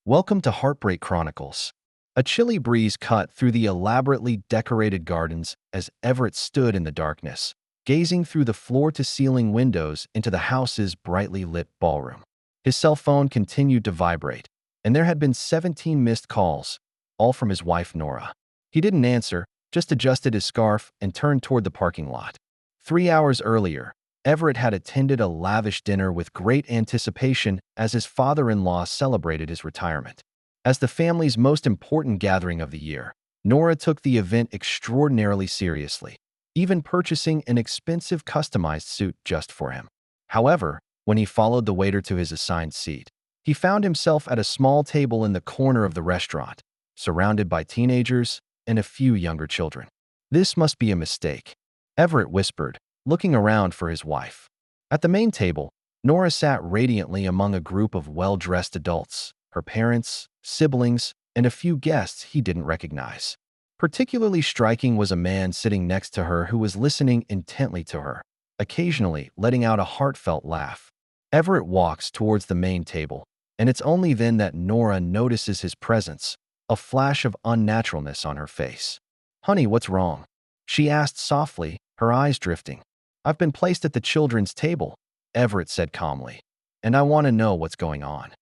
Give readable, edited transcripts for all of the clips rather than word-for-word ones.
Welcome to Heartbreak Chronicles. A chilly breeze cut through the elaborately decorated gardens as Everett stood in the darkness, gazing through the floor-to-ceiling windows into the house's brightly lit ballroom. His cell phone continued to vibrate, and there had been 17 missed calls, all from his wife Nora. He didn't answer, just adjusted his scarf and turned toward the parking lot. 3 hours earlier, Everett had attended a lavish dinner with great anticipation as his father-in-law celebrated his retirement. As the family's most important gathering of the year, Nora took the event extraordinarily seriously, even purchasing an expensive customized suit just for him. However, when he followed the waiter to his assigned seat, he found himself at a small table in the corner of the restaurant, surrounded by teenagers and a few younger children. "This must be a mistake," Everett whispered, looking around for his wife. At the main table, Nora sat radiantly among a group of well-dressed adults, her parents, siblings, and a few guests he didn't recognize. Particularly striking was a man sitting next to her who was listening intently to her, occasionally letting out a heartfelt laugh. Everett walks towards the main table, and it's only then that Nora notices his presence, a flash of unnaturalness on her face. "Honey, what's wrong?" she asked softly, her eyes drifting. "I've been placed at the children's table," Everett said calmly, "and I want to know what's going on."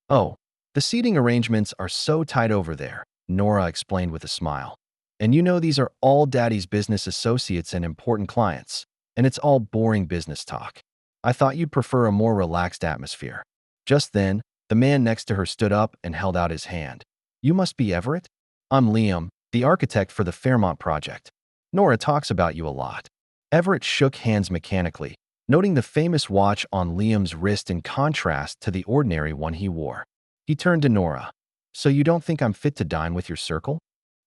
"Oh, the seating arrangements are so tight over there," Nora explained with a smile. "And you know these are all Daddy's business associates and important clients, and it's all boring business talk. I thought you'd prefer a more relaxed atmosphere." Just then, the man next to her stood up and held out his hand. "You must be Everett? I'm Liam, the architect for the Fairmont project. Nora talks about you a lot." Everett shook hands mechanically, noting the famous watch on Liam's wrist in contrast to the ordinary one he wore. He turned to Nora. "So you don't think I'm fit to dine with your circle?"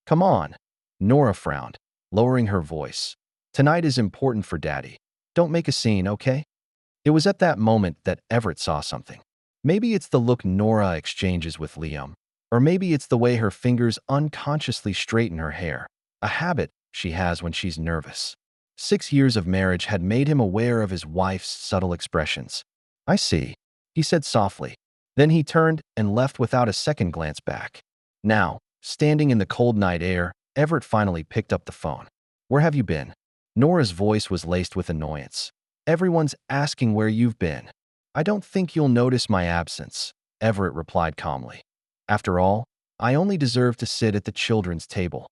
"Come on." Nora frowned, lowering her voice. "Tonight is important for Daddy. Don't make a scene, okay?" It was at that moment that Everett saw something. Maybe it's the look Nora exchanges with Liam, or maybe it's the way her fingers unconsciously straighten her hair, a habit she has when she's nervous. 6 years of marriage had made him aware of his wife's subtle expressions. "I see," he said softly. Then he turned and left without a second glance back. Now, standing in the cold night air, Everett finally picked up the phone. "Where have you been?" Nora's voice was laced with annoyance. "Everyone's asking where you've been." "I don't think you'll notice my absence," Everett replied calmly. "After all, I only deserve to sit at the children's table."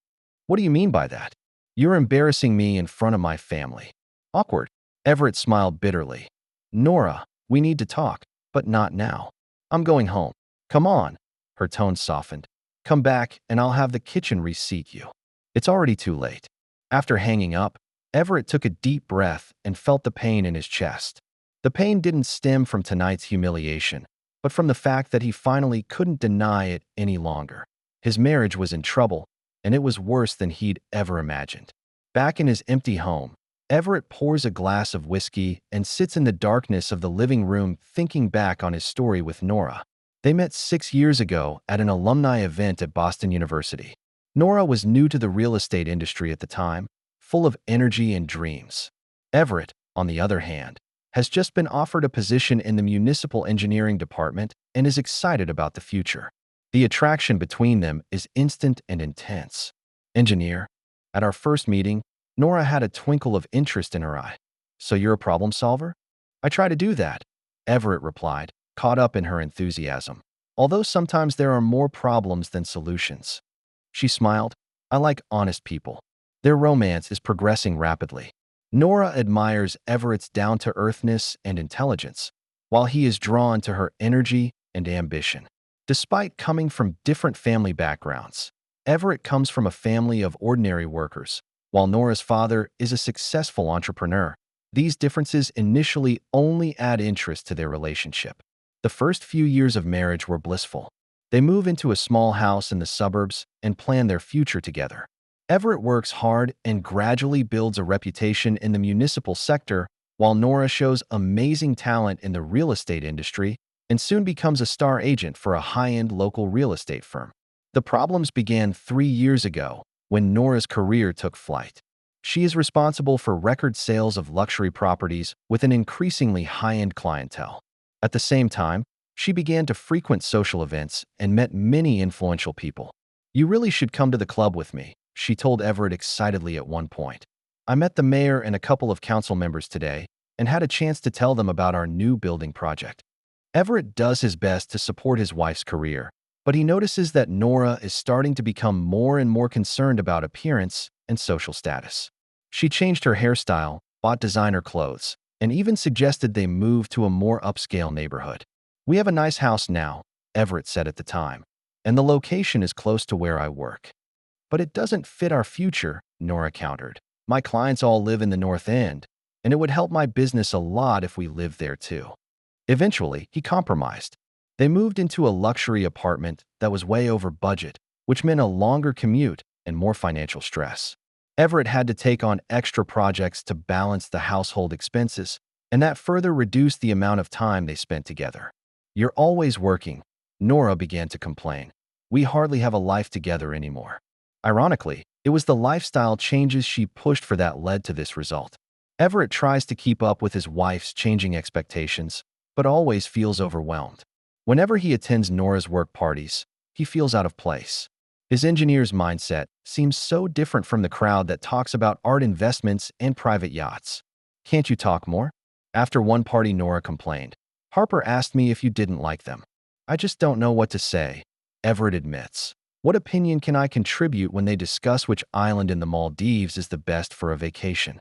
"What do you mean by that?" "You're embarrassing me in front of my family." "Awkward." Everett smiled bitterly. "Nora, we need to talk, but not now. I'm going home." "Come on." Her tone softened. "Come back and I'll have the kitchen reseat you." "It's already too late." After hanging up, Everett took a deep breath and felt the pain in his chest. The pain didn't stem from tonight's humiliation, but from the fact that he finally couldn't deny it any longer. His marriage was in trouble, and it was worse than he'd ever imagined. Back in his empty home, Everett pours a glass of whiskey and sits in the darkness of the living room thinking back on his story with Nora. They met 6 years ago at an alumni event at Boston University. Nora was new to the real estate industry at the time, full of energy and dreams. Everett, on the other hand, has just been offered a position in the municipal engineering department and is excited about the future. The attraction between them is instant and intense. "Engineer?" At our first meeting, Nora had a twinkle of interest in her eye. "So you're a problem solver?" "I try to do that," Everett replied, caught up in her enthusiasm. "Although sometimes there are more problems than solutions." She smiled. "I like honest people." Their romance is progressing rapidly. Nora admires Everett's down-to-earthness and intelligence, while he is drawn to her energy and ambition. Despite coming from different family backgrounds, Everett comes from a family of ordinary workers, while Nora's father is a successful entrepreneur. These differences initially only add interest to their relationship. The first few years of marriage were blissful. They move into a small house in the suburbs and plan their future together. Everett works hard and gradually builds a reputation in the municipal sector, while Nora shows amazing talent in the real estate industry and soon becomes a star agent for a high-end local real estate firm. The problems began 3 years ago when Nora's career took flight. She is responsible for record sales of luxury properties with an increasingly high-end clientele. At the same time, She began to frequent social events and met many influential people. "You really should come to the club with me," she told Everett excitedly at one point. "I met the mayor and a couple of council members today and had a chance to tell them about our new building project." Everett does his best to support his wife's career, but he notices that Nora is starting to become more and more concerned about appearance and social status. She changed her hairstyle, bought designer clothes, and even suggested they move to a more upscale neighborhood. "We have a nice house now," Everett said at the time, "and the location is close to where I work." "But it doesn't fit our future," Nora countered. "My clients all live in the North End, and it would help my business a lot if we lived there too." Eventually, he compromised. They moved into a luxury apartment that was way over budget, which meant a longer commute and more financial stress. Everett had to take on extra projects to balance the household expenses, and that further reduced the amount of time they spent together. "You're always working," Nora began to complain. "We hardly have a life together anymore." Ironically, it was the lifestyle changes she pushed for that led to this result. Everett tries to keep up with his wife's changing expectations, but always feels overwhelmed. Whenever he attends Nora's work parties, he feels out of place. His engineer's mindset seems so different from the crowd that talks about art investments and private yachts. "Can't you talk more?" After one party, Nora complained. "Harper asked me if you didn't like them. I just don't know what to say," Everett admits. "What opinion can I contribute when they discuss which island in the Maldives is the best for a vacation?"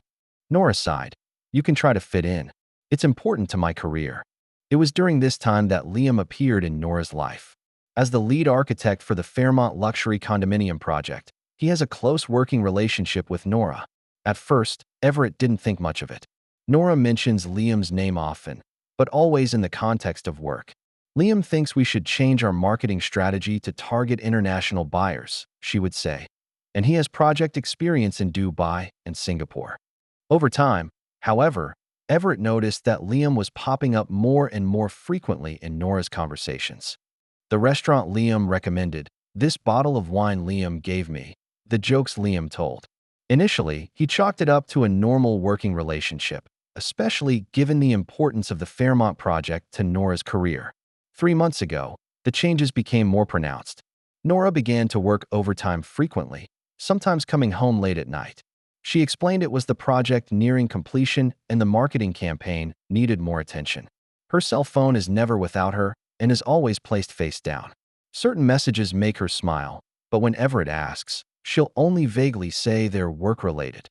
Nora sighed. "You can try to fit in. It's important to my career." It was during this time that Liam appeared in Nora's life. As the lead architect for the Fairmont luxury condominium project, he has a close working relationship with Nora. At first, Everett didn't think much of it. Nora mentions Liam's name often, but always in the context of work. "Liam thinks we should change our marketing strategy to target international buyers," she would say. "And he has project experience in Dubai and Singapore." Over time, however, Everett noticed that Liam was popping up more and more frequently in Nora's conversations. "The restaurant Liam recommended, this bottle of wine Liam gave me," the jokes Liam told. Initially, he chalked it up to a normal working relationship, especially given the importance of the Fairmont project to Nora's career. 3 months ago, the changes became more pronounced. Nora began to work overtime frequently, sometimes coming home late at night. She explained it was the project nearing completion and the marketing campaign needed more attention. Her cell phone is never without her and is always placed face down. Certain messages make her smile, but when Everett asks, she'll only vaguely say they're work-related.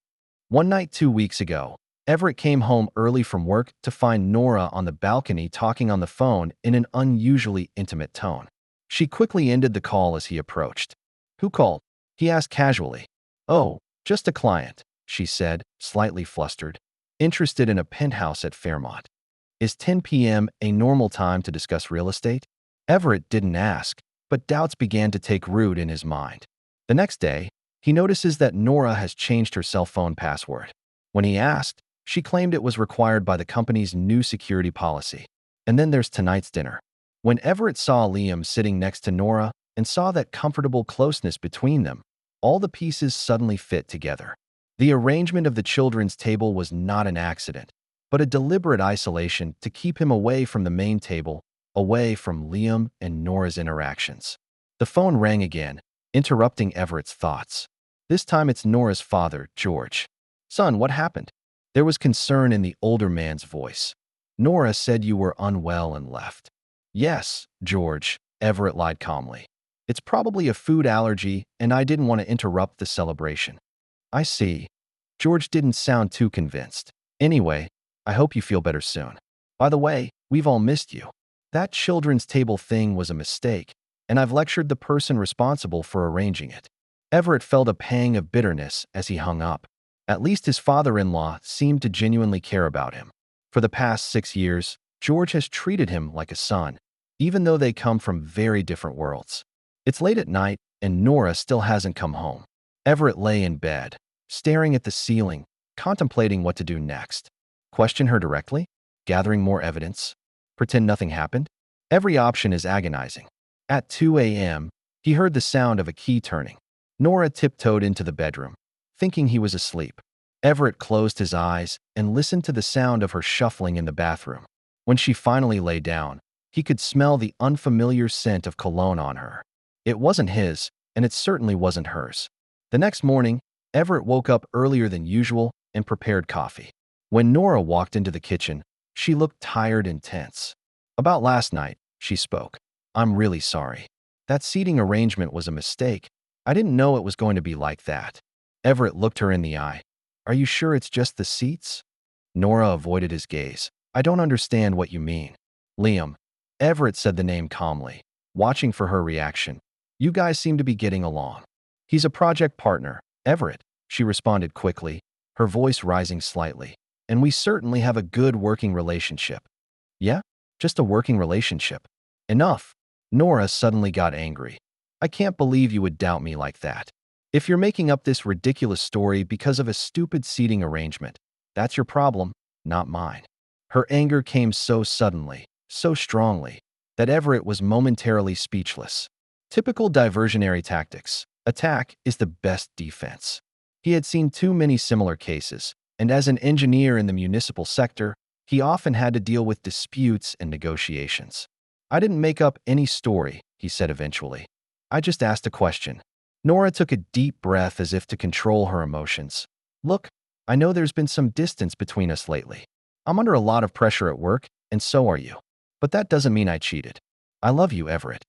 One night 2 weeks ago, Everett came home early from work to find Nora on the balcony talking on the phone in an unusually intimate tone. She quickly ended the call as he approached. "Who called?" he asked casually. "Oh, just a client," she said, slightly flustered. "Interested in a penthouse at Fairmont." "Is 10 p.m. a normal time to discuss real estate?" Everett didn't ask, but doubts began to take root in his mind. The next day, he notices that Nora has changed her cell phone password. When he asked, she claimed it was required by the company's new security policy. And then there's tonight's dinner. When Everett saw Liam sitting next to Nora and saw that comfortable closeness between them, all the pieces suddenly fit together. The arrangement of the children's table was not an accident, but a deliberate isolation to keep him away from the main table, away from Liam and Nora's interactions. The phone rang again, interrupting Everett's thoughts. This time it's Nora's father, George. "Son, what happened?" There was concern in the older man's voice. "Nora said you were unwell and left." "Yes, George," Everett lied calmly. "It's probably a food allergy, and I didn't want to interrupt the celebration." "I see." George didn't sound too convinced. "Anyway, I hope you feel better soon. By the way, we've all missed you. That children's table thing was a mistake, and I've lectured the person responsible for arranging it." Everett felt a pang of bitterness as he hung up. At least his father-in-law seemed to genuinely care about him. For the past 6 years, George has treated him like a son, even though they come from very different worlds. It's late at night, and Nora still hasn't come home. Everett lay in bed, staring at the ceiling, contemplating what to do next. Question her directly? Gathering more evidence? Pretend nothing happened? Every option is agonizing. At 2 a.m., he heard the sound of a key turning. Nora tiptoed into the bedroom, thinking he was asleep. Everett closed his eyes and listened to the sound of her shuffling in the bathroom. When she finally lay down, He could smell the unfamiliar scent of cologne on her. It wasn't his, and it certainly wasn't hers. The next morning, Everett woke up earlier than usual and prepared coffee. When Nora walked into the kitchen, she looked tired and tense. "About last night," she spoke. "I'm really sorry. That seating arrangement was a mistake. I didn't know it was going to be like that." Everett looked her in the eye. "Are you sure it's just the seats?" Nora avoided his gaze. "I don't understand what you mean." "Liam." Everett said the name calmly, watching for her reaction. "You guys seem to be getting along." "He's a project partner, Everett," she responded quickly, her voice rising slightly. "And we certainly have a good working relationship." "Yeah? Just a working relationship?" "Enough." Nora suddenly got angry. "I can't believe you would doubt me like that. If you're making up this ridiculous story because of a stupid seating arrangement, that's your problem, not mine." Her anger came so suddenly, so strongly, that Everett was momentarily speechless. Typical diversionary tactics. Attack is the best defense. He had seen too many similar cases, and as an engineer in the municipal sector, he often had to deal with disputes and negotiations. "I didn't make up any story," he said eventually. "I just asked a question." Nora took a deep breath as if to control her emotions. "Look, I know there's been some distance between us lately. I'm under a lot of pressure at work, and so are you. But that doesn't mean I cheated. I love you, Everett."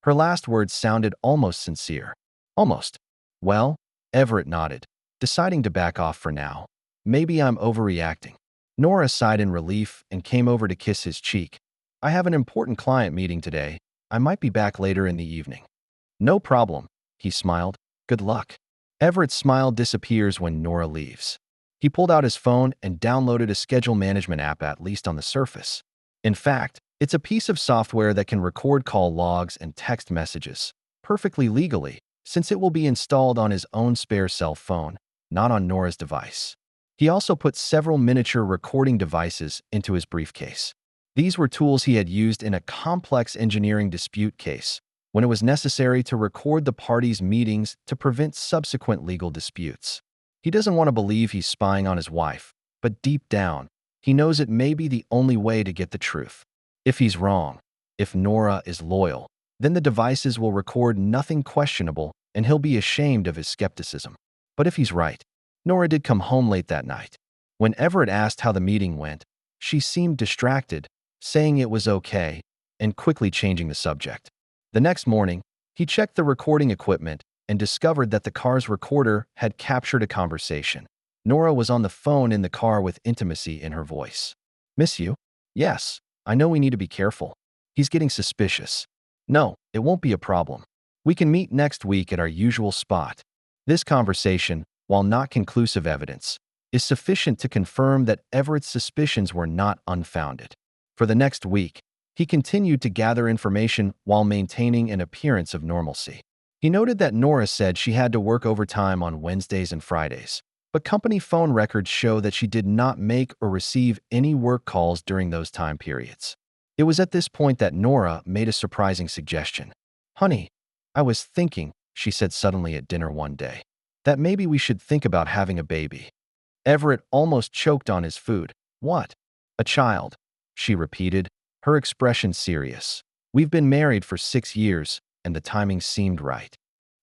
Her last words sounded almost sincere. "Almost." "Well," Everett nodded, deciding to back off for now. "Maybe I'm overreacting." Nora sighed in relief and came over to kiss his cheek. "I have an important client meeting today. I might be back later in the evening." "No problem," he smiled. "Good luck." Everett's smile disappears when Nora leaves. He pulled out his phone and downloaded a schedule management app, at least on the surface. In fact, it's a piece of software that can record call logs and text messages, perfectly legally, since it will be installed on his own spare cell phone, not on Nora's device. He also put several miniature recording devices into his briefcase. These were tools he had used in a complex engineering dispute case, when it was necessary to record the parties' meetings to prevent subsequent legal disputes. He doesn't want to believe he's spying on his wife, but deep down, he knows it may be the only way to get the truth. If he's wrong, if Nora is loyal, then the devices will record nothing questionable and he'll be ashamed of his skepticism. But if he's right, Nora did come home late that night. When Everett asked how the meeting went, she seemed distracted, saying it was okay, and quickly changing the subject. The next morning, he checked the recording equipment and discovered that the car's recorder had captured a conversation. Nora was on the phone in the car with intimacy in her voice. "Miss you?" "Yes. I know we need to be careful." He's getting suspicious. "No, it won't be a problem. We can meet next week at our usual spot." This conversation, while not conclusive evidence, is sufficient to confirm that Everett's suspicions were not unfounded. For the next week, he continued to gather information while maintaining an appearance of normalcy. He noted that Nora said she had to work overtime on Wednesdays and Fridays, but company phone records show that she did not make or receive any work calls during those time periods. It was at this point that Nora made a surprising suggestion. "Honey, I was thinking," she said suddenly at dinner one day, "that maybe we should think about having a baby." Everett almost choked on his food. "What?" "A child," she repeated, her expression serious. "We've been married for 6 years, and the timing seemed right."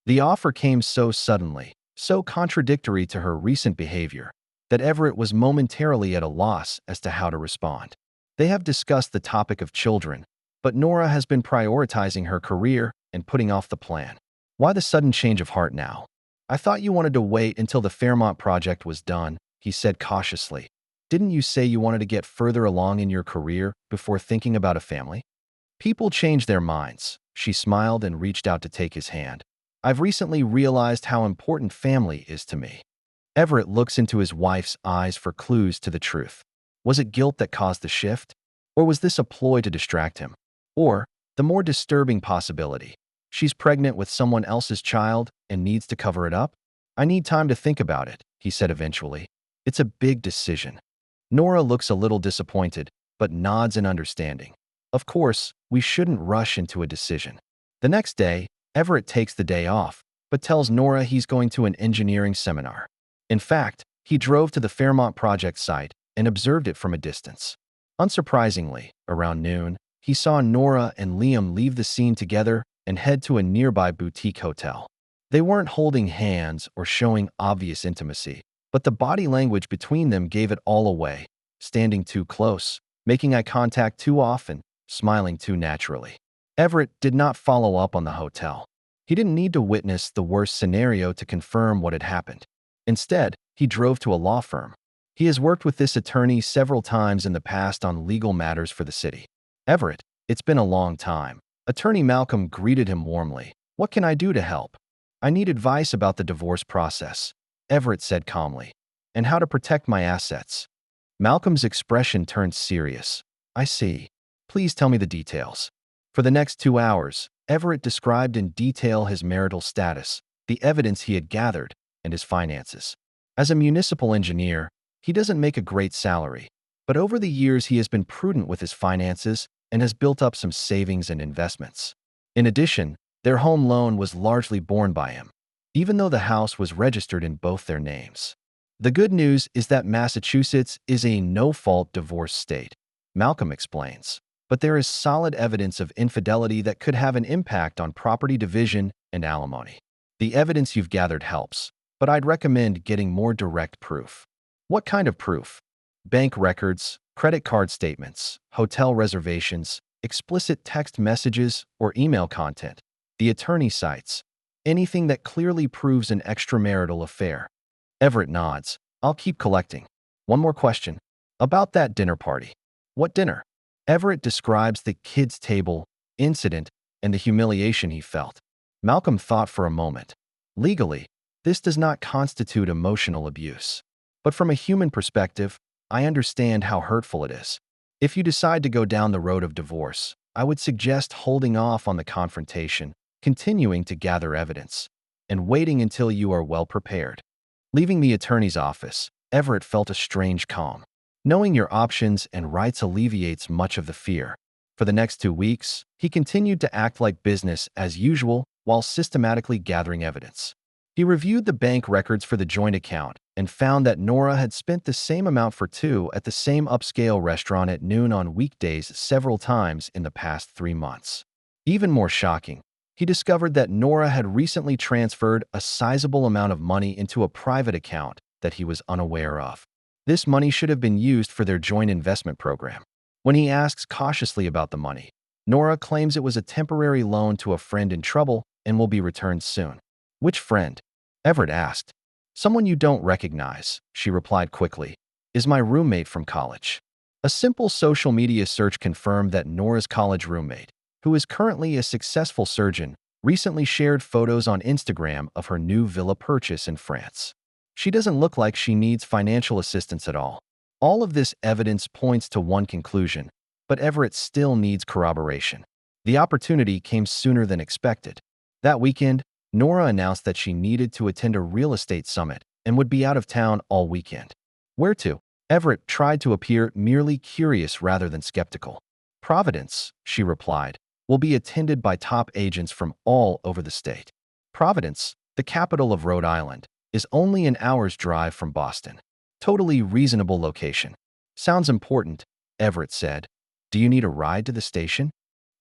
The offer came so suddenly, so contradictory to her recent behavior, that Everett was momentarily at a loss as to how to respond. They have discussed the topic of children, but Nora has been prioritizing her career and putting off the plan. "Why the sudden change of heart now?" "I thought you wanted to wait until the Fairmont project was done," he said cautiously. "Didn't you say you wanted to get further along in your career before thinking about a family?" "People change their minds." She smiled and reached out to take his hand. "I've recently realized how important family is to me." Everett looks into his wife's eyes for clues to the truth. Was it guilt that caused the shift? Or was this a ploy to distract him? Or, the more disturbing possibility, she's pregnant with someone else's child and needs to cover it up? "I need time to think about it," he said eventually. "It's a big decision." Nora looks a little disappointed, but nods in understanding. "Of course, we shouldn't rush into a decision." The next day, Everett takes the day off, but tells Nora he's going to an engineering seminar. In fact, he drove to the Fairmont project site and observed it from a distance. Unsurprisingly, around noon, he saw Nora and Liam leave the scene together and head to a nearby boutique hotel. They weren't holding hands or showing obvious intimacy, but the body language between them gave it all away, standing too close, making eye contact too often, smiling too naturally. Everett did not follow up on the hotel. He didn't need to witness the worst scenario to confirm what had happened. Instead, he drove to a law firm. He has worked with this attorney several times in the past on legal matters for the city. Everett, it's been a long time. Attorney Malcolm greeted him warmly. What can I do to help? I need advice about the divorce process, Everett said calmly, and how to protect my assets. Malcolm's expression turned serious. I see. Please tell me the details. For the next 2 hours, Everett described in detail his marital status, the evidence he had gathered, and his finances. As a municipal engineer, he doesn't make a great salary, but over the years he has been prudent with his finances and has built up some savings and investments. In addition, their home loan was largely borne by him, even though the house was registered in both their names. The good news is that Massachusetts is a no-fault divorce state, Malcolm explains, but there is solid evidence of infidelity that could have an impact on property division and alimony. The evidence you've gathered helps, but I'd recommend getting more direct proof. What kind of proof? Bank records, credit card statements, hotel reservations, explicit text messages, or email content. The attorney cites anything that clearly proves an extramarital affair. Everett nods. I'll keep collecting. One more question. About that dinner party. What dinner? Everett describes the kids' table, incident, and the humiliation he felt. Malcolm thought for a moment. Legally, this does not constitute emotional abuse. But from a human perspective, I understand how hurtful it is. If you decide to go down the road of divorce, I would suggest holding off on the confrontation, continuing to gather evidence, and waiting until you are well prepared. Leaving the attorney's office, Everett felt a strange calm. Knowing your options and rights alleviates much of the fear. For the next 2 weeks, he continued to act like business as usual while systematically gathering evidence. He reviewed the bank records for the joint account and found that Nora had spent the same amount for two at the same upscale restaurant at noon on weekdays several times in the past 3 months. Even more shocking, he discovered that Nora had recently transferred a sizable amount of money into a private account that he was unaware of. This money should have been used for their joint investment program. When he asks cautiously about the money, Nora claims it was a temporary loan to a friend in trouble and will be returned soon. Which friend? Everett asked. Someone you don't recognize, she replied quickly, is my roommate from college. A simple social media search confirmed that Nora's college roommate, who is currently a successful surgeon, recently shared photos on Instagram of her new villa purchase in France. She doesn't look like she needs financial assistance at all. All of this evidence points to one conclusion, but Everett still needs corroboration. The opportunity came sooner than expected. That weekend, Nora announced that she needed to attend a real estate summit and would be out of town all weekend. Where to? Everett tried to appear merely curious rather than skeptical. Providence, she replied, will be attended by top agents from all over the state. Providence, the capital of Rhode Island, is only an hour's drive from Boston. Totally reasonable location. Sounds important, Everett said. Do you need a ride to the station?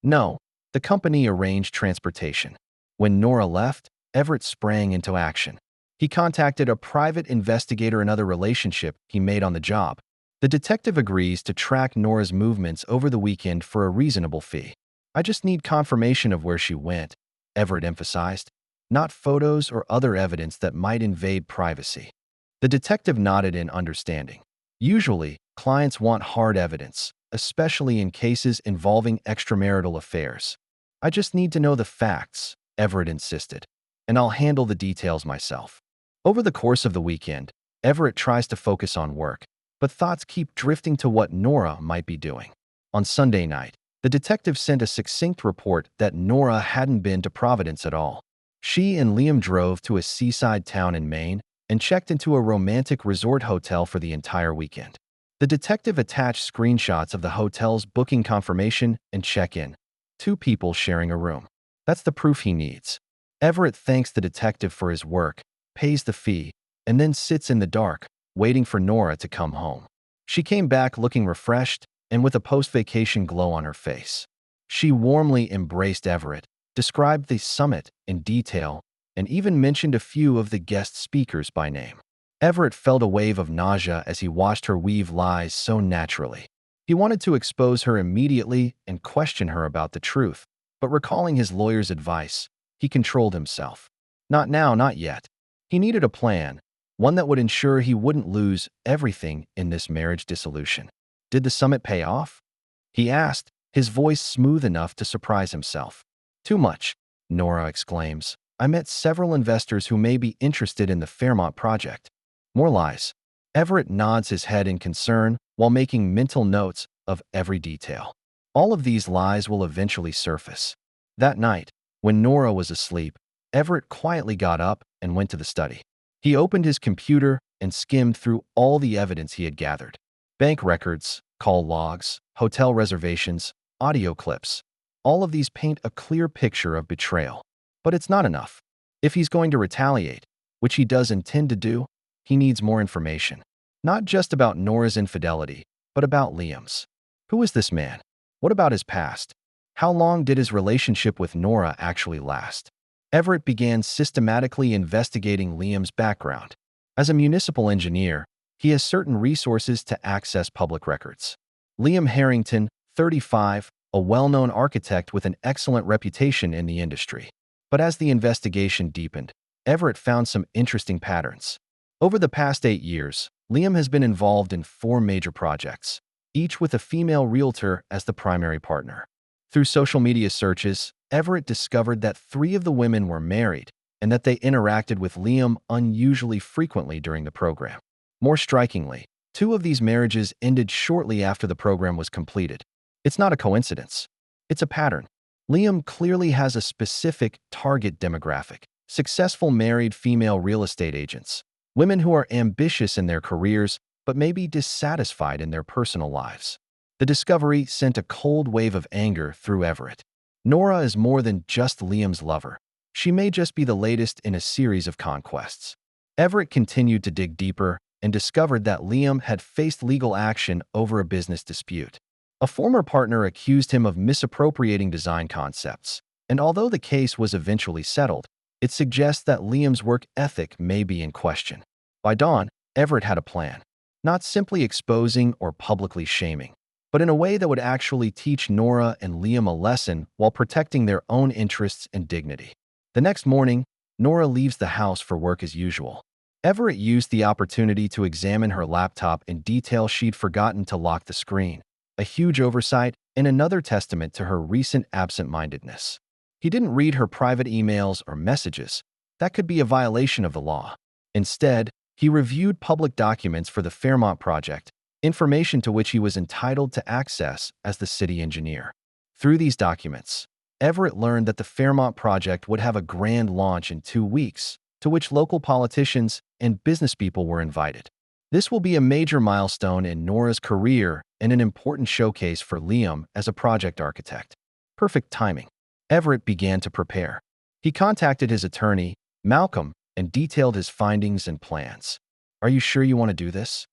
No, the company arranged transportation. When Nora left, Everett sprang into action. He contacted a private investigator and other relationship he made on the job. The detective agrees to track Nora's movements over the weekend for a reasonable fee. I just need confirmation of where she went, Everett emphasized, not photos or other evidence that might invade privacy. The detective nodded in understanding. Usually, clients want hard evidence, especially in cases involving extramarital affairs. I just need to know the facts, Everett insisted, and I'll handle the details myself. Over the course of the weekend, Everett tries to focus on work, but thoughts keep drifting to what Nora might be doing. On Sunday night, the detective sent a succinct report that Nora hadn't been to Providence at all. She and Liam drove to a seaside town in Maine and checked into a romantic resort hotel for the entire weekend. The detective attached screenshots of the hotel's booking confirmation and check-in. 2 people sharing a room. That's the proof he needs. Everett thanks the detective for his work, pays the fee, and then sits in the dark, waiting for Nora to come home. She came back looking refreshed and with a post-vacation glow on her face. She warmly embraced Everett, described the summit in detail, and even mentioned a few of the guest speakers by name. Everett felt a wave of nausea as he watched her weave lies so naturally. He wanted to expose her immediately and question her about the truth, but recalling his lawyer's advice, he controlled himself. Not now, not yet. He needed a plan, one that would ensure he wouldn't lose everything in this marriage dissolution. Did the summit pay off? He asked, his voice smooth enough to surprise himself. Too much, Nora exclaims. I met several investors who may be interested in the Fairmont project. More lies. Everett nods his head in concern while making mental notes of every detail. All of these lies will eventually surface. That night, when Nora was asleep, Everett quietly got up and went to the study. He opened his computer and skimmed through all the evidence he had gathered. Bank records, call logs, hotel reservations, audio clips. All of these paint a clear picture of betrayal. But it's not enough. If he's going to retaliate, which he does intend to do, he needs more information. Not just about Nora's infidelity, but about Liam's. Who is this man? What about his past? How long did his relationship with Nora actually last? Everett began systematically investigating Liam's background. As a municipal engineer, he has certain resources to access public records. Liam Harrington, 35, a well-known architect with an excellent reputation in the industry. But as the investigation deepened, Everett found some interesting patterns. Over the past 8 years, Liam has been involved in 4 major projects, each with a female realtor as the primary partner. Through social media searches, Everett discovered that 3 of the women were married and that they interacted with Liam unusually frequently during the program. More strikingly, 2 of these marriages ended shortly after the program was completed. It's not a coincidence. It's a pattern. Liam clearly has a specific target demographic: successful married female real estate agents, women who are ambitious in their careers but may be dissatisfied in their personal lives. The discovery sent a cold wave of anger through Everett. Nora is more than just Liam's lover. She may just be the latest in a series of conquests. Everett continued to dig deeper and discovered that Liam had faced legal action over a business dispute. A former partner accused him of misappropriating design concepts, and although the case was eventually settled, it suggests that Liam's work ethic may be in question. By dawn, Everett had a plan, not simply exposing or publicly shaming, but in a way that would actually teach Nora and Liam a lesson while protecting their own interests and dignity. The next morning, Nora leaves the house for work as usual. Everett used the opportunity to examine her laptop in detail. She'd forgotten to lock the screen, a huge oversight and another testament to her recent absent-mindedness. He didn't read her private emails or messages. That could be a violation of the law. Instead, he reviewed public documents for the Fairmont project, information to which he was entitled to access as the city engineer. Through these documents, Everett learned that the Fairmont project would have a grand launch in 2 weeks, to which local politicians and businesspeople were invited. This will be a major milestone in Nora's career and an important showcase for Liam as a project architect. Perfect timing. Everett began to prepare. He contacted his attorney, Malcolm, and detailed his findings and plans. "Are you sure you want to do this?"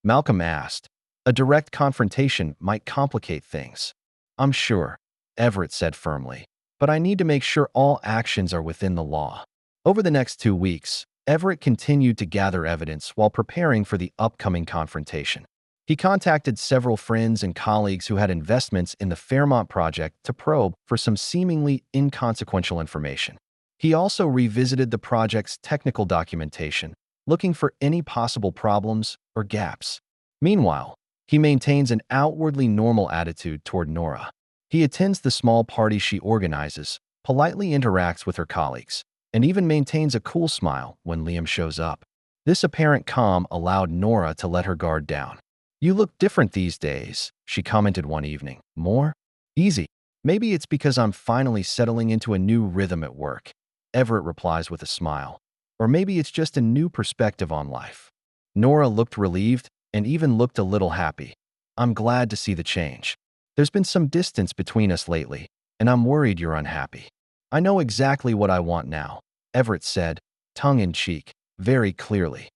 Malcolm asked. A direct confrontation might complicate things. "I'm sure," Everett said firmly, "but I need to make sure all actions are within the law." Over the next 2 weeks, Everett continued to gather evidence while preparing for the upcoming confrontation. He contacted several friends and colleagues who had investments in the Fairmont project to probe for some seemingly inconsequential information. He also revisited the project's technical documentation, looking for any possible problems or gaps. Meanwhile, he maintains an outwardly normal attitude toward Nora. He attends the small party she organizes, politely interacts with her colleagues, and even maintains a cool smile when Liam shows up. This apparent calm allowed Nora to let her guard down. "You look different these days," she commented one evening. "More? Easy. Maybe it's because I'm finally settling into a new rhythm at work," Everett replies with a smile. "Or maybe it's just a new perspective on life." Nora looked relieved and even looked a little happy. "I'm glad to see the change. There's been some distance between us lately, and I'm worried you're unhappy." "I know exactly what I want now," Everett said, tongue-in-cheek, very clearly.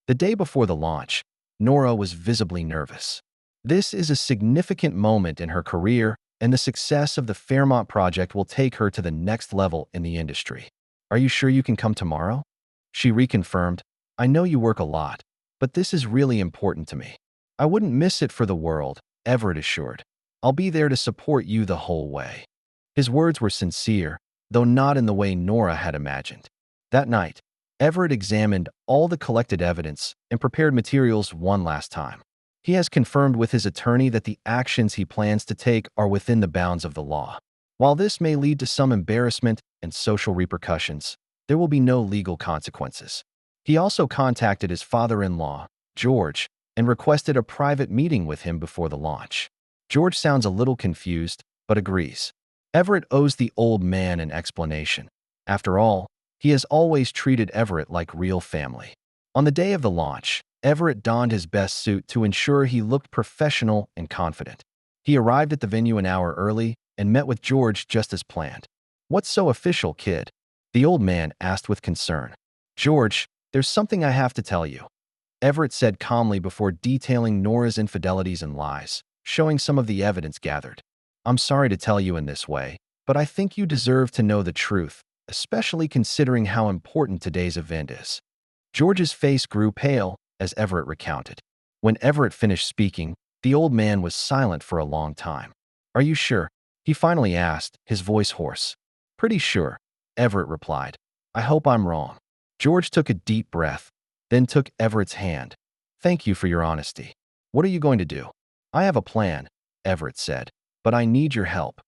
The day before the launch, Nora was visibly nervous. This is a significant moment in her career, and the success of the Fairmont project will take her to the next level in the industry. Are you sure you can come tomorrow? She reconfirmed, I know you work a lot, but this is really important to me. I wouldn't miss it for the world, Everett assured. I'll be there to support you the whole way. His words were sincere, though not in the way Nora had imagined. That night, Everett examined all the collected evidence and prepared materials one last time. He has confirmed with his attorney that the actions he plans to take are within the bounds of the law. While this may lead to some embarrassment and social repercussions, there will be no legal consequences. He also contacted his father-in-law, George, and requested a private meeting with him before the launch. George sounds a little confused, but agrees. Everett owes the old man an explanation. After all, he has always treated Everett like real family. On the day of the launch, Everett donned his best suit to ensure he looked professional and confident. He arrived at the venue an hour early and met with George just as planned. What's so official, kid? The old man asked with concern. George, there's something I have to tell you, Everett said calmly before detailing Nora's infidelities and lies, showing some of the evidence gathered. I'm sorry to tell you in this way, but I think you deserve to know the truth, especially considering how important today's event is. George's face grew pale as Everett recounted. When Everett finished speaking, the old man was silent for a long time. Are you sure? He finally asked, his voice hoarse. Pretty sure, Everett replied. I hope I'm wrong. George took a deep breath, then took Everett's hand. Thank you for your honesty. What are you going to do? I have a plan, Everett said, but I need your help.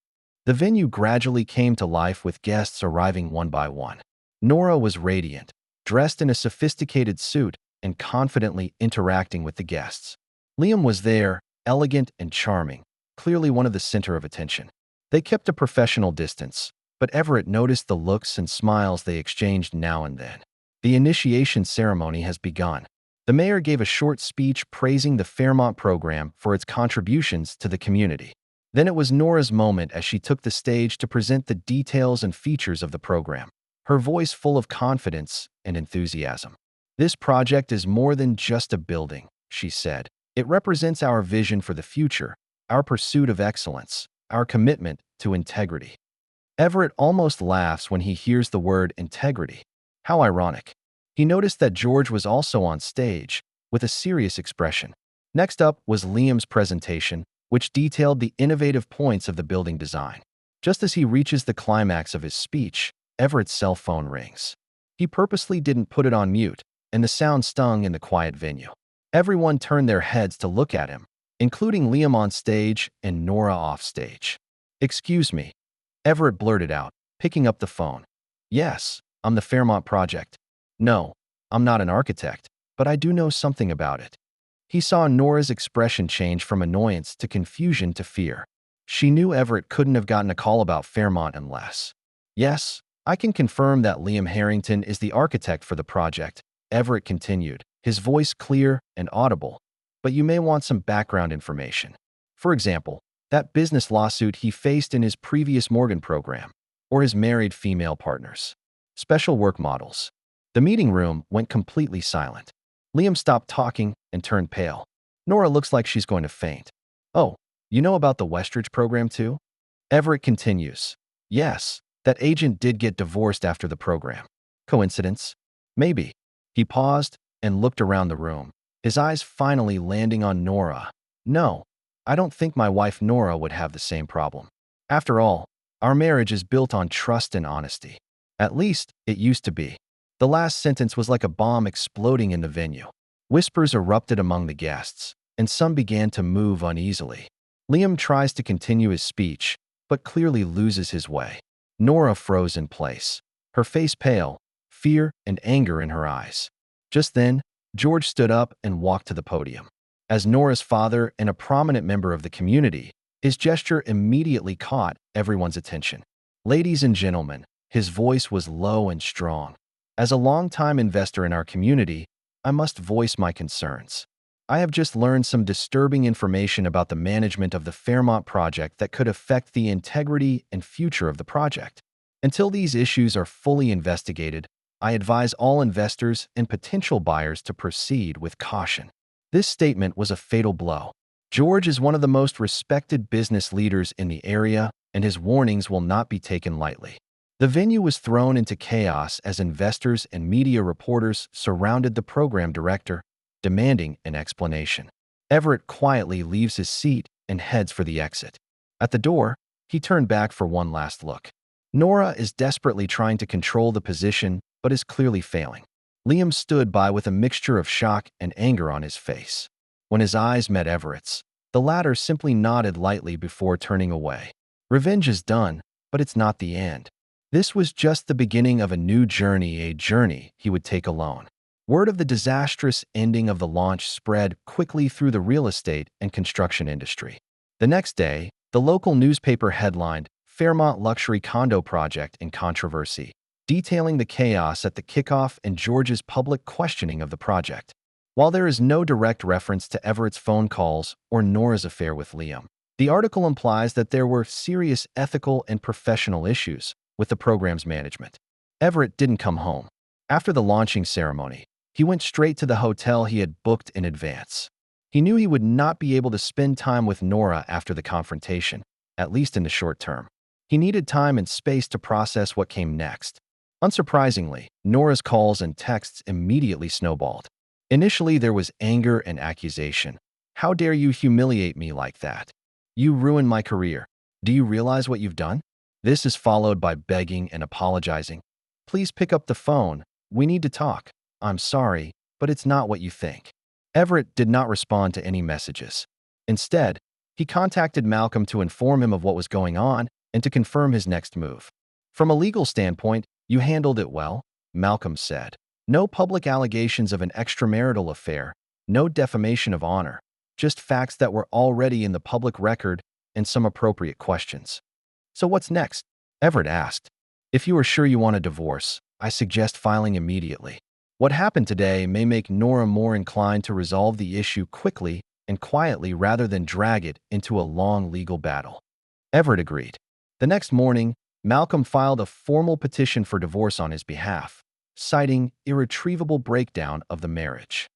The venue gradually came to life with guests arriving one by one. Nora was radiant, dressed in a sophisticated suit and confidently interacting with the guests. Liam was there, elegant and charming, clearly one of the center of attention. They kept a professional distance, but Everett noticed the looks and smiles they exchanged now and then. The initiation ceremony has begun. The mayor gave a short speech praising the Fairmont program for its contributions to the community. Then it was Nora's moment as she took the stage to present the details and features of the program, her voice full of confidence and enthusiasm. This project is more than just a building, she said. It represents our vision for the future, our pursuit of excellence, our commitment to integrity. Everett almost laughs when he hears the word integrity. How ironic. He noticed that George was also on stage, with a serious expression. Next up was Liam's presentation, which detailed the innovative points of the building design. Just as he reaches the climax of his speech, Everett's cell phone rings. He purposely didn't put it on mute, and the sound stung in the quiet venue. Everyone turned their heads to look at him, including Liam on stage and Nora off stage. Excuse me, Everett blurted out, picking up the phone. Yes, I'm the Fairmont project. No, I'm not an architect, but I do know something about it. He saw Nora's expression change from annoyance to confusion to fear. She knew Everett couldn't have gotten a call about Fairmont unless. Yes, I can confirm that Liam Harrington is the architect for the project, Everett continued, his voice clear and audible. But you may want some background information. For example, that business lawsuit he faced in his previous Morgan program, or his married female partners. Special work models. The meeting room went completely silent. Liam stopped talking and turned pale. Nora looks like she's going to faint. Oh, you know about the Westridge program too? Everett continues. Yes, that agent did get divorced after the program. Coincidence? Maybe. He paused and looked around the room, his eyes finally landing on Nora. No, I don't think my wife Nora would have the same problem. After all, our marriage is built on trust and honesty. At least, it used to be. The last sentence was like a bomb exploding in the venue. Whispers erupted among the guests, and some began to move uneasily. Liam tries to continue his speech, but clearly loses his way. Nora froze in place, her face pale, fear and anger in her eyes. Just then, George stood up and walked to the podium. As Nora's father and a prominent member of the community, his gesture immediately caught everyone's attention. Ladies and gentlemen, his voice was low and strong. As a longtime investor in our community, I must voice my concerns. I have just learned some disturbing information about the management of the Fairmont project that could affect the integrity and future of the project. Until these issues are fully investigated, I advise all investors and potential buyers to proceed with caution. This statement was a fatal blow. George is one of the most respected business leaders in the area, and his warnings will not be taken lightly. The venue was thrown into chaos as investors and media reporters surrounded the program director, demanding an explanation. Everett quietly leaves his seat and heads for the exit. At the door, he turned back for one last look. Nora is desperately trying to control the position, but is clearly failing. Liam stood by with a mixture of shock and anger on his face. When his eyes met Everett's, the latter simply nodded lightly before turning away. Revenge is done, but it's not the end. This was just the beginning of a new journey, a journey he would take alone. Word of the disastrous ending of the launch spread quickly through the real estate and construction industry. The next day, the local newspaper headlined, "Fairmont Luxury Condo Project in Controversy," detailing the chaos at the kickoff and George's public questioning of the project. While there is no direct reference to Everett's phone calls or Nora's affair with Liam, the article implies that there were serious ethical and professional issues with the program's management. Everett didn't come home. After the launching ceremony, he went straight to the hotel he had booked in advance. He knew he would not be able to spend time with Nora after the confrontation, at least in the short term. He needed time and space to process what came next. Unsurprisingly, Nora's calls and texts immediately snowballed. Initially, there was anger and accusation. "How dare you humiliate me like that? You ruined my career. Do you realize what you've done?" This is followed by begging and apologizing. "Please pick up the phone. We need to talk. I'm sorry, but it's not what you think." Everett did not respond to any messages. Instead, he contacted Malcolm to inform him of what was going on and to confirm his next move. "From a legal standpoint, you handled it well," Malcolm said. "No public allegations of an extramarital affair, no defamation of honor, just facts that were already in the public record and some appropriate questions." "So what's next?" Everett asked. "If you are sure you want a divorce, I suggest filing immediately. What happened today may make Nora more inclined to resolve the issue quickly and quietly rather than drag it into a long legal battle." Everett agreed. The next morning, Malcolm filed a formal petition for divorce on his behalf, citing irretrievable breakdown of the marriage.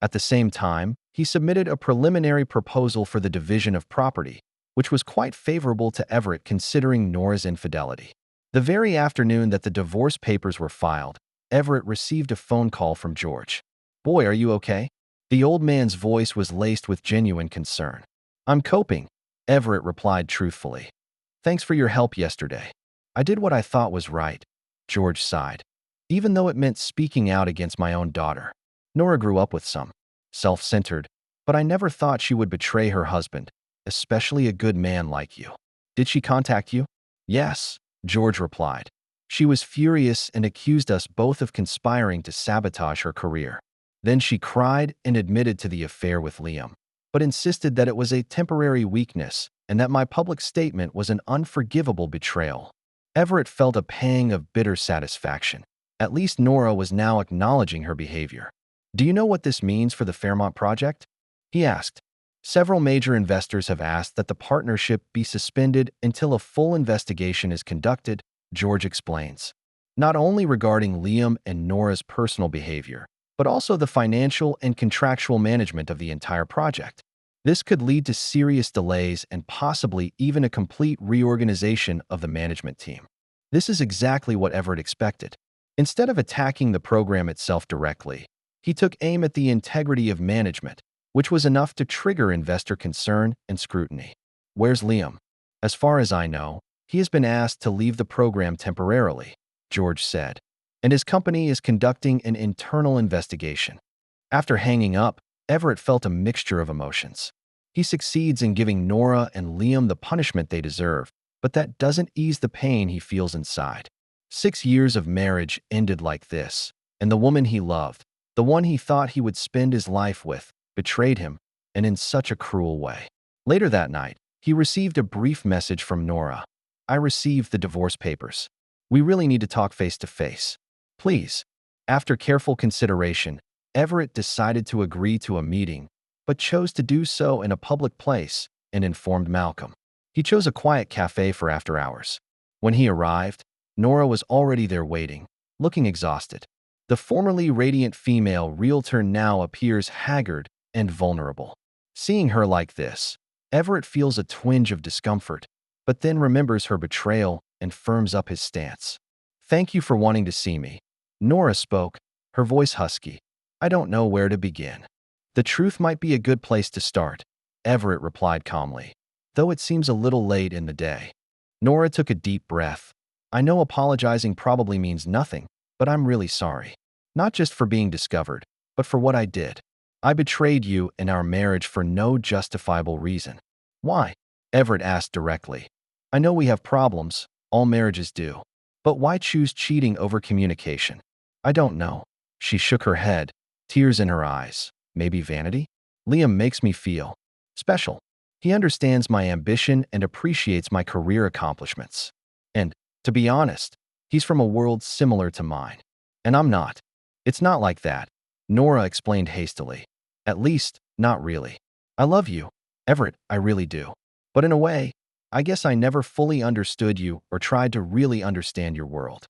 At the same time, he submitted a preliminary proposal for the division of property, which was quite favorable to Everett considering Nora's infidelity. The very afternoon that the divorce papers were filed, Everett received a phone call from George. "Boy, are you okay?" The old man's voice was laced with genuine concern. "I'm coping," Everett replied truthfully. "Thanks for your help yesterday. I did what I thought was right," George sighed. "Even though it meant speaking out against my own daughter. Nora grew up with some self-centered, but I never thought she would betray her husband, especially a good man like you." "Did she contact you?" "Yes," George replied. "She was furious and accused us both of conspiring to sabotage her career. Then she cried and admitted to the affair with Liam, but insisted that it was a temporary weakness and that my public statement was an unforgivable betrayal." Everett felt a pang of bitter satisfaction. At least Nora was now acknowledging her behavior. "Do you know what this means for the Fairmont project?" he asked. "Several major investors have asked that the partnership be suspended until a full investigation is conducted," George explains. "Not only regarding Liam and Nora's personal behavior, but also the financial and contractual management of the entire project. This could lead to serious delays and possibly even a complete reorganization of the management team." This is exactly what Everett expected. Instead of attacking the program itself directly, he took aim at the integrity of management, which was enough to trigger investor concern and scrutiny. "Where's Liam?" "As far as I know, he has been asked to leave the program temporarily," George said, "and his company is conducting an internal investigation." After hanging up, Everett felt a mixture of emotions. He succeeds in giving Nora and Liam the punishment they deserve, but that doesn't ease the pain he feels inside. 6 years of marriage ended like this, and the woman he loved, the one he thought he would spend his life with, betrayed him, and in such a cruel way. Later that night, he received a brief message from Nora. "I received the divorce papers. We really need to talk face to face. Please." After careful consideration, Everett decided to agree to a meeting, but chose to do so in a public place and informed Malcolm. He chose a quiet cafe for after hours. When he arrived, Nora was already there waiting, looking exhausted. The formerly radiant female realtor now appears haggard and vulnerable. Seeing her like this, Everett feels a twinge of discomfort, but then remembers her betrayal and firms up his stance. "Thank you for wanting to see me." Nora spoke, her voice husky. "I don't know where to begin." "The truth might be a good place to start," Everett replied calmly, "though it seems a little late in the day." Nora took a deep breath. "I know apologizing probably means nothing, but I'm really sorry. Not just for being discovered, but for what I did. I betrayed you and our marriage for no justifiable reason." "Why?" Everett asked directly. "I know we have problems, all marriages do. But why choose cheating over communication?" "I don't know." She shook her head, tears in her eyes. "Maybe vanity? Liam makes me feel special. He understands my ambition and appreciates my career accomplishments. And, to be honest, he's from a world similar to mine. And I'm not." "It's not like that," Nora explained hastily. "At least, not really. I love you, Everett, I really do. But in a way, I guess I never fully understood you or tried to really understand your world.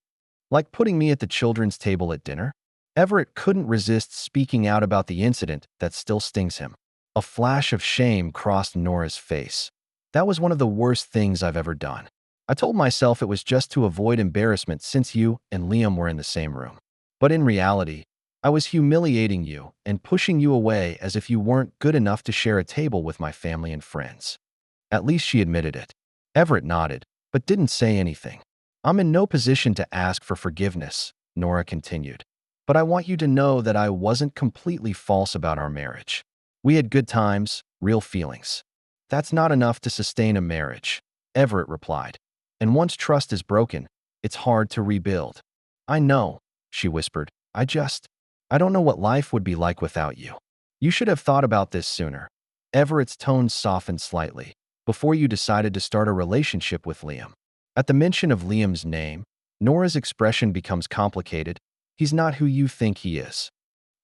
Like putting me at the children's table at dinner." Everett couldn't resist speaking out about the incident that still stings him. A flash of shame crossed Nora's face. "That was one of the worst things I've ever done. I told myself it was just to avoid embarrassment since you and Liam were in the same room. But in reality, I was humiliating you and pushing you away as if you weren't good enough to share a table with my family and friends." At least she admitted it. Everett nodded, but didn't say anything. "I'm in no position to ask for forgiveness," Nora continued. "But I want you to know that I wasn't completely false about our marriage. We had good times, real feelings. That's not enough to sustain a marriage," Everett replied. "And once trust is broken, it's hard to rebuild." "I know," she whispered. I don't know what life would be like without you. You should have thought about this sooner." Everett's tone softened slightly. "Before you decided to start a relationship with Liam." At the mention of Liam's name, Nora's expression becomes complicated. "He's not who you think he is."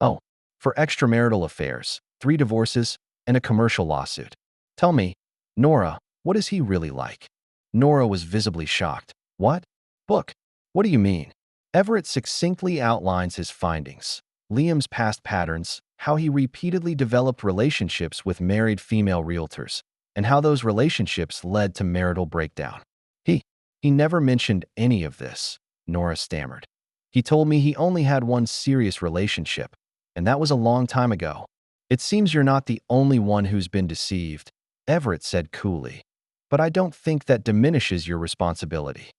"Oh, for extramarital affairs, 3 divorces, and a commercial lawsuit. Tell me, Nora, what is he really like?" Nora was visibly shocked. "What? Book? What do you mean?" Everett succinctly outlines his findings. Liam's past patterns, how he repeatedly developed relationships with married female realtors, and how those relationships led to marital breakdown. He never mentioned any of this," Nora stammered. "He told me he only had one serious relationship, and that was a long time ago." "It seems you're not the only one who's been deceived," Everett said coolly. "But I don't think that diminishes your responsibility."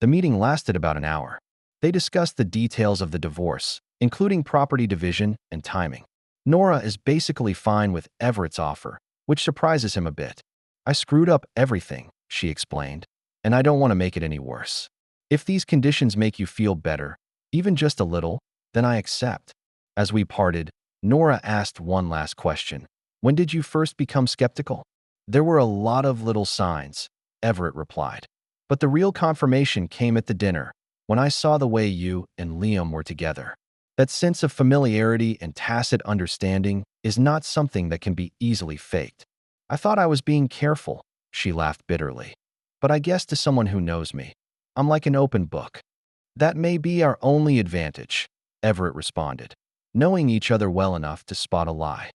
The meeting lasted about an hour. They discussed the details of the divorce, including property division and timing. Nora is basically fine with Everett's offer, which surprises him a bit. "I screwed up everything," she explained, "and I don't want to make it any worse. If these conditions make you feel better, even just a little, then I accept." As we parted, Nora asked one last question. "When did you first become skeptical?" "There were a lot of little signs," Everett replied. "But the real confirmation came at the dinner, when I saw the way you and Liam were together. That sense of familiarity and tacit understanding is not something that can be easily faked." "I thought I was being careful," she laughed bitterly. "But I guess to someone who knows me, I'm like an open book." "That may be our only advantage," Everett responded, knowing each other well enough to spot a lie.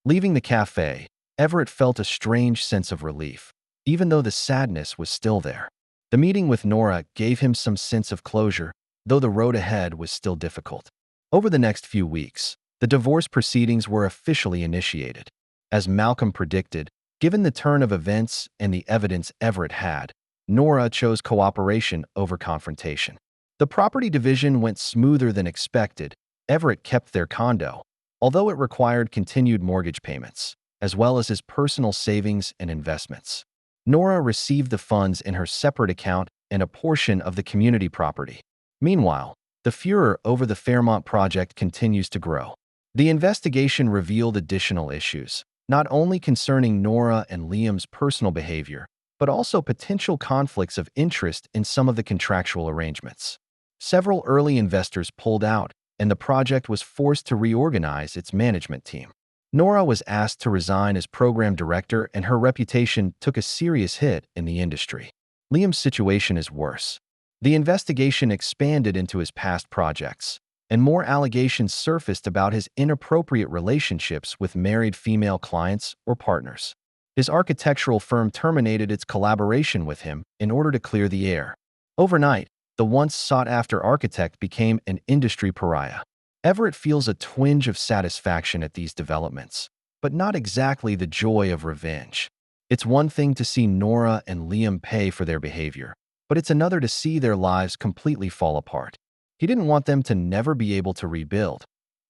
Leaving the cafe, Everett felt a strange sense of relief, even though the sadness was still there. The meeting with Nora gave him some sense of closure, though the road ahead was still difficult. Over the next few weeks, the divorce proceedings were officially initiated. As Malcolm predicted, given the turn of events and the evidence Everett had, Nora chose cooperation over confrontation. The property division went smoother than expected. Everett kept their condo, although it required continued mortgage payments, as well as his personal savings and investments. Nora received the funds in her separate account and a portion of the community property. Meanwhile, the furor over the Fairmont project continues to grow. The investigation revealed additional issues, not only concerning Nora and Liam's personal behavior, but also potential conflicts of interest in some of the contractual arrangements. Several early investors pulled out, and the project was forced to reorganize its management team. Nora was asked to resign as program director, and her reputation took a serious hit in the industry. Liam's situation is worse. The investigation expanded into his past projects, and more allegations surfaced about his inappropriate relationships with married female clients or partners. His architectural firm terminated its collaboration with him in order to clear the air. Overnight, the once sought-after architect became an industry pariah. Everett feels a twinge of satisfaction at these developments, but not exactly the joy of revenge. It's one thing to see Nora and Liam pay for their behavior, but it's another to see their lives completely fall apart. He didn't want them to never be able to rebuild.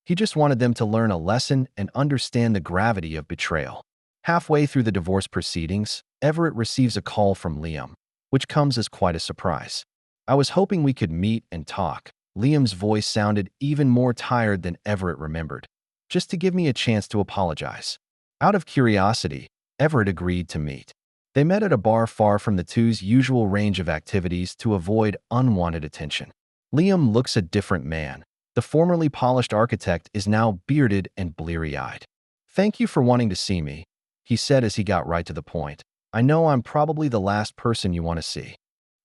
He just wanted them to learn a lesson and understand the gravity of betrayal. Halfway through the divorce proceedings, Everett receives a call from Liam, which comes as quite a surprise. "I was hoping we could meet and talk." Liam's voice sounded even more tired than Everett remembered. "Just to give me a chance to apologize." Out of curiosity, Everett agreed to meet. They met at a bar far from the two's usual range of activities to avoid unwanted attention. Liam looks a different man. The formerly polished architect is now bearded and bleary-eyed. "Thank you for wanting to see me," he said as he got right to the point. "I know I'm probably the last person you want to see."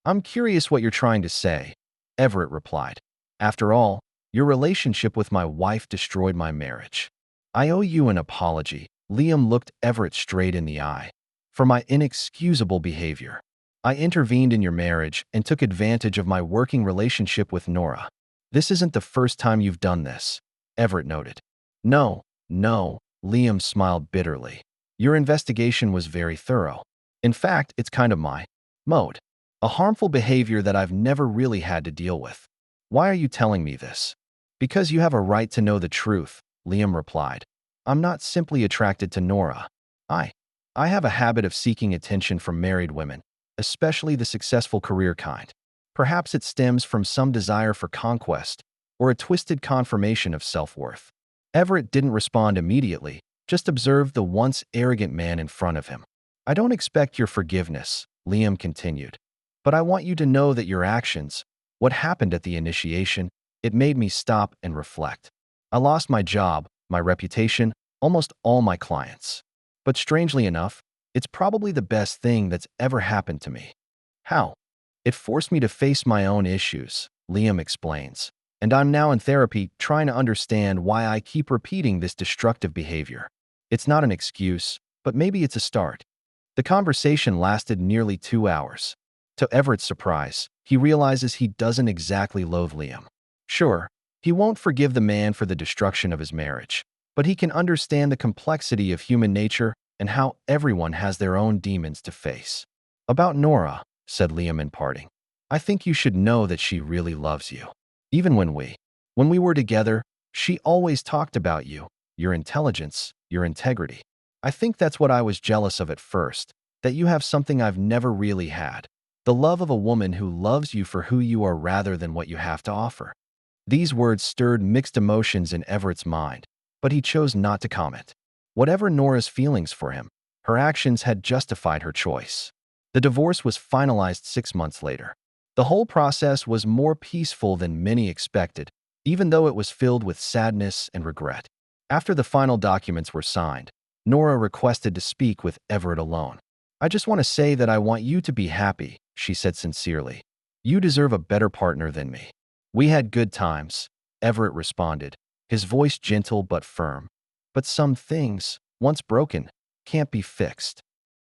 "I'm curious what you're trying to say," Everett replied. "After all, your relationship with my wife destroyed my marriage. I owe you an apology." Liam looked Everett straight in the eye. "For my inexcusable behavior. I intervened in your marriage and took advantage of my working relationship with Nora. This isn't the first time you've done this," Everett noted. No, Liam smiled bitterly. "Your investigation was very thorough. In fact, it's kind of my mode. A harmful behavior that I've never really had to deal with. Why are you telling me this?" "Because you have a right to know the truth," Liam replied. "I'm not simply attracted to Nora. I have a habit of seeking attention from married women, especially the successful career kind. Perhaps it stems from some desire for conquest or a twisted confirmation of self-worth." Everett didn't respond immediately, just observed the once arrogant man in front of him. "I don't expect your forgiveness," Liam continued, "but I want you to know that your actions, what happened at the initiation, it made me stop and reflect. I lost my job, my reputation, almost all my clients. But strangely enough, it's probably the best thing that's ever happened to me." "How?" "It forced me to face my own issues," Liam explains. "And I'm now in therapy trying to understand why I keep repeating this destructive behavior. It's not an excuse, but maybe it's a start." The conversation lasted nearly 2 hours. To Everett's surprise, he realizes he doesn't exactly loathe Liam. Sure, he won't forgive the man for the destruction of his marriage, but he can understand the complexity of human nature and how everyone has their own demons to face. "About Nora," said Liam in parting, "I think you should know that she really loves you. Even when we were together, she always talked about you, your intelligence, your integrity. I think that's what I was jealous of at first, that you have something I've never really had. The love of a woman who loves you for who you are rather than what you have to offer." These words stirred mixed emotions in Everett's mind, but he chose not to comment. Whatever Nora's feelings for him, her actions had justified her choice. The divorce was finalized 6 months later. The whole process was more peaceful than many expected, even though it was filled with sadness and regret. After the final documents were signed, Nora requested to speak with Everett alone. "I just want to say that I want you to be happy," she said sincerely. "You deserve a better partner than me." "We had good times," Everett responded, his voice gentle but firm. "But some things, once broken, can't be fixed."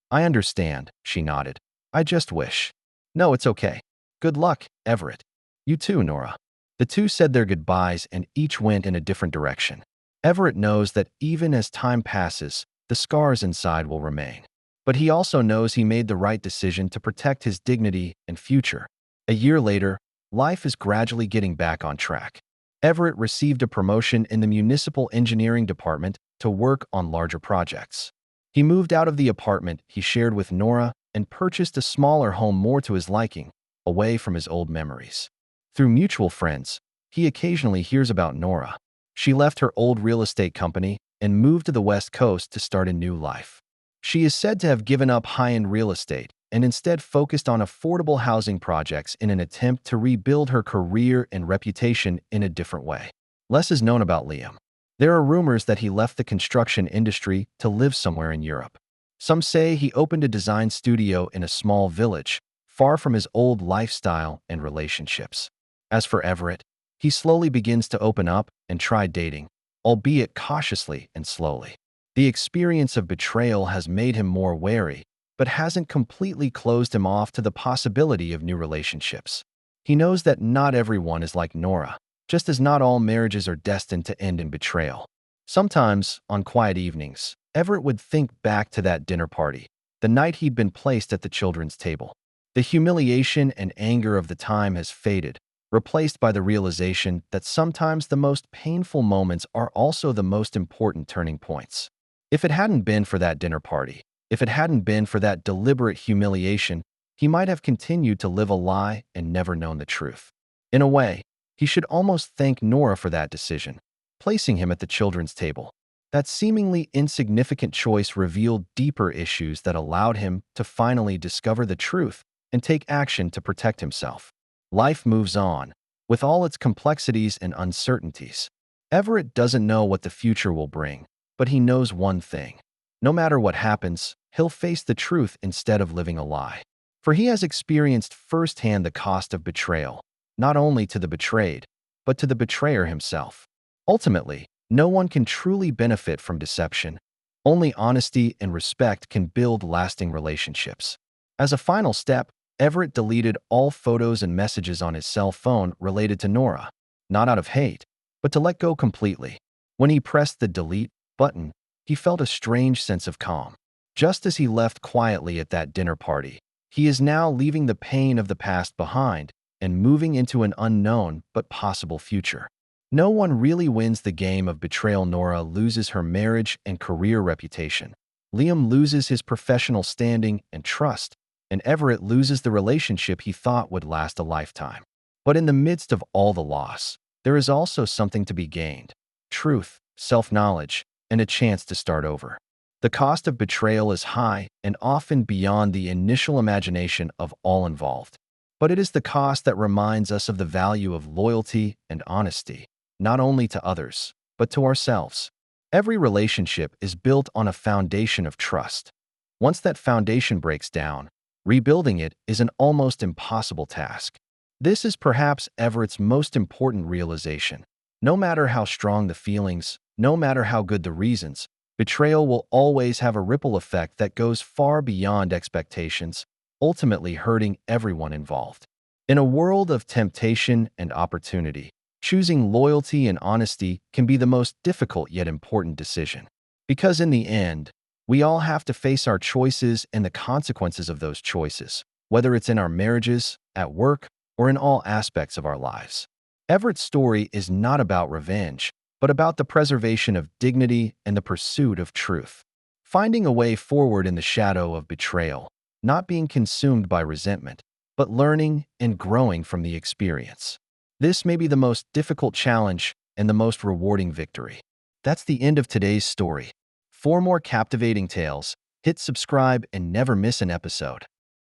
"I understand," she nodded. "I just wish." "No, it's okay. Good luck, Everett." "You too, Nora." The two said their goodbyes and each went in a different direction. Everett knows that even as time passes, the scars inside will remain. But he also knows he made the right decision to protect his dignity and future. A year later, life is gradually getting back on track. Everett received a promotion in the municipal engineering department to work on larger projects. He moved out of the apartment he shared with Nora and purchased a smaller home more to his liking, away from his old memories. Through mutual friends, he occasionally hears about Nora. She left her old real estate company and moved to the West Coast to start a new life. She is said to have given up high-end real estate and instead focused on affordable housing projects in an attempt to rebuild her career and reputation in a different way. Less is known about Liam. There are rumors that he left the construction industry to live somewhere in Europe. Some say he opened a design studio in a small village, far from his old lifestyle and relationships. As for Everett, He slowly begins to open up and try dating, albeit cautiously and slowly. The experience of betrayal has made him more wary, but hasn't completely closed him off to the possibility of new relationships. He knows that not everyone is like Nora, just as not all marriages are destined to end in betrayal. Sometimes, on quiet evenings, Everett would think back to that dinner party, the night he'd been placed at the children's table. The humiliation and anger of the time has faded, replaced by the realization that sometimes the most painful moments are also the most important turning points. If it hadn't been for that dinner party, if it hadn't been for that deliberate humiliation, he might have continued to live a lie and never known the truth. In a way, he should almost thank Nora for that decision, placing him at the children's table. That seemingly insignificant choice revealed deeper issues that allowed him to finally discover the truth and take action to protect himself. Life moves on, with all its complexities and uncertainties. Everett doesn't know what the future will bring, but he knows one thing. No matter what happens, he'll face the truth instead of living a lie. For he has experienced firsthand the cost of betrayal, not only to the betrayed, but to the betrayer himself. Ultimately, no one can truly benefit from deception. Only honesty and respect can build lasting relationships. As a final step, Everett deleted all photos and messages on his cell phone related to Nora, not out of hate, but to let go completely. When he pressed the delete button, he felt a strange sense of calm. Just as he left quietly at that dinner party, he is now leaving the pain of the past behind and moving into an unknown but possible future. No one really wins the game of betrayal. Nora loses her marriage and career reputation. Liam loses his professional standing and trust, and Everett loses the relationship he thought would last a lifetime. But in the midst of all the loss, there is also something to be gained: truth, self-knowledge, and a chance to start over. The cost of betrayal is high and often beyond the initial imagination of all involved. But it is the cost that reminds us of the value of loyalty and honesty, not only to others, but to ourselves. Every relationship is built on a foundation of trust. Once that foundation breaks down, rebuilding it is an almost impossible task. This is perhaps Everett's most important realization. No matter how strong the feelings, no matter how good the reasons, betrayal will always have a ripple effect that goes far beyond expectations, ultimately hurting everyone involved. In a world of temptation and opportunity, choosing loyalty and honesty can be the most difficult yet important decision. Because in the end, we all have to face our choices and the consequences of those choices, whether it's in our marriages, at work, or in all aspects of our lives. Everett's story is not about revenge, but about the preservation of dignity and the pursuit of truth. Finding a way forward in the shadow of betrayal, not being consumed by resentment, but learning and growing from the experience. This may be the most difficult challenge and the most rewarding victory. That's the end of today's story. For more captivating tales, hit subscribe and never miss an episode.